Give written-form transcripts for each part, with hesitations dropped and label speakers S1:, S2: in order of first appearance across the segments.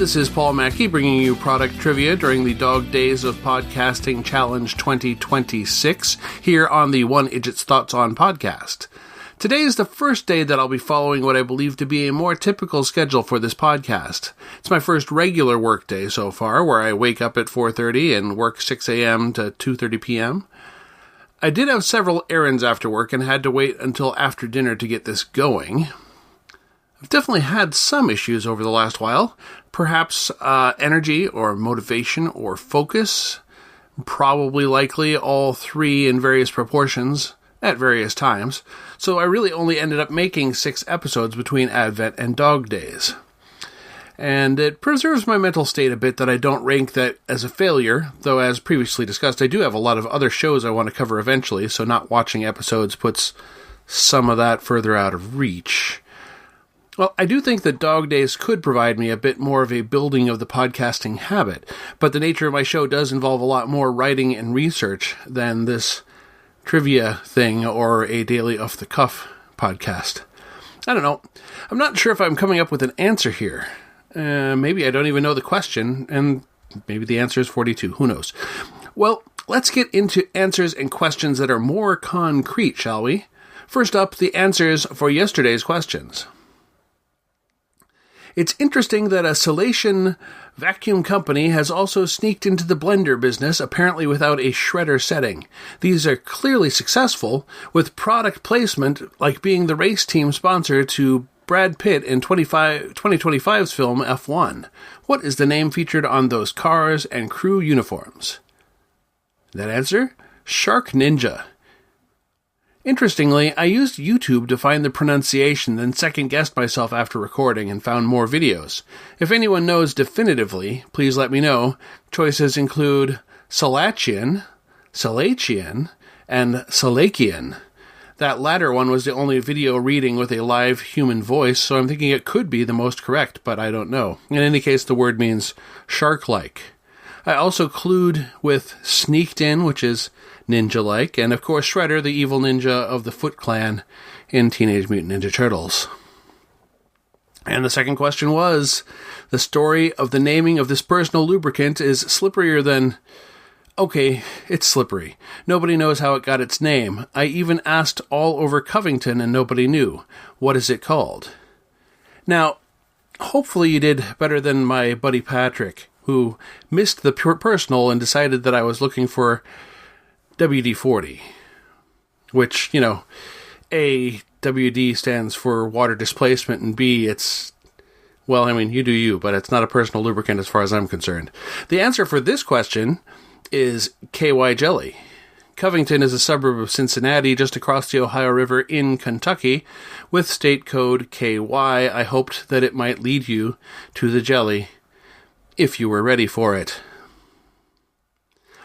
S1: this is Paul Mackey bringing you product trivia during the Dog Days of Podcasting Challenge 2026 here on the One Idjit's Thoughts On podcast. Today is the first day that I'll be following what I believe to be a more typical schedule for this podcast. It's my first regular work day so far, where I wake up at 4:30 and work 6 a.m. to 2:30 p.m. I did have several errands after work and had to wait until after dinner to get this going. I've definitely had some issues over the last while. Perhaps energy or motivation or focus. Probably likely all three in various proportions at various times. So I really only ended up making 6 episodes between Advent and Dog Days. And it preserves my mental state a bit that I don't rank that as a failure, though as previously discussed, I do have a lot of other shows I want to cover eventually, so not watching episodes puts some of that further out of reach. Well, I do think that Dog Days could provide me a bit more of a building of the podcasting habit, but the nature of my show does involve a lot more writing and research than this trivia thing or a daily off-the-cuff podcast. I don't know. I'm not sure if I'm coming up with an answer here. Maybe I don't even know the question, and maybe the answer is 42. Who knows? Well, let's get into answers and questions that are more concrete, shall we? First up, the answers for yesterday's questions. It's interesting that a Salation vacuum company has also sneaked into the blender business, apparently without a shredder setting. These are clearly successful, with product placement like being the race team sponsor to Brad Pitt in 2025's film F1. What is the name featured on those cars and crew uniforms? That answer? Shark Ninja. Interestingly, I used YouTube to find the pronunciation, then second-guessed myself after recording and found more videos. If anyone knows definitively, please let me know. Choices include Salachian, and Salakian. That latter one was the only video reading with a live human voice, so I'm thinking it could be the most correct, but I don't know. In any case, the word means shark-like. I also clued with sneaked in, which is ninja-like, and of course Shredder, the evil ninja of the Foot Clan in Teenage Mutant Ninja Turtles. And the second question was, the story of the naming of this personal lubricant is slipperier than... Okay, it's slippery. Nobody knows how it got its name. I even asked all over Covington and nobody knew. What is it called? Now, hopefully you did better than my buddy Patrick, who missed the personal and decided that I was looking for WD-40, which, A, WD stands for water displacement, and B, it's, well, you do you, but it's not a personal lubricant as far as I'm concerned. The answer for this question is KY Jelly. Covington is a suburb of Cincinnati, just across the Ohio River in Kentucky, with state code KY. I hoped that it might lead you to the jelly, if you were ready for it.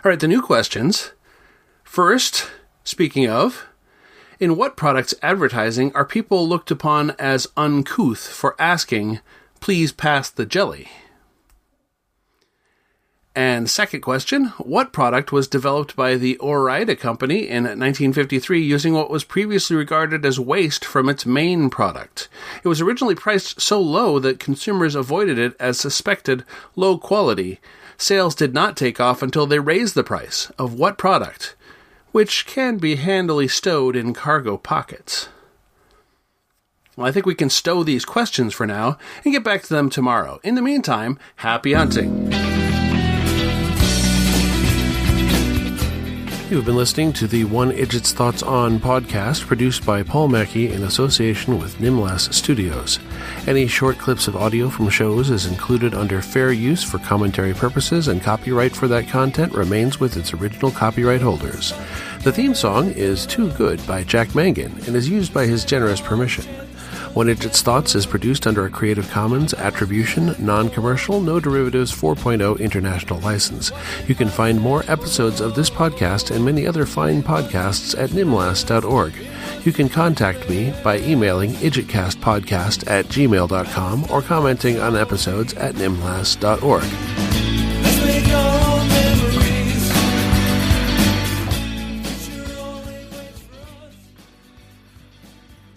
S1: All right, the new questions. First, speaking of, in what products advertising are people looked upon as uncouth for asking, please pass the jelly? And second question, what product was developed by the Ore-Ida Company in 1953 using what was previously regarded as waste from its main product? It was originally priced so low that consumers avoided it as suspected low quality. Sales did not take off until they raised the price of what product, which can be handily stowed in cargo pockets. Well, I think we can stow these questions for now and get back to them tomorrow. In the meantime, happy hunting! You've been listening to the One Idjit's Thoughts On podcast, produced by Paul Mackey in association with Nimlas Studios. Any short clips of audio from shows is included under fair use for commentary purposes, and copyright for that content remains with its original copyright holders. The theme song is Too Good by Jack Mangan and is used by his generous permission. One Idjit's Thoughts is produced under a Creative Commons Attribution, Non-Commercial, No Derivatives 4.0 International License. You can find more episodes of this podcast and many other fine podcasts at nimlas.org. You can contact me by emailing idjitcastpodcast@gmail.com or commenting on episodes at nimlas.org.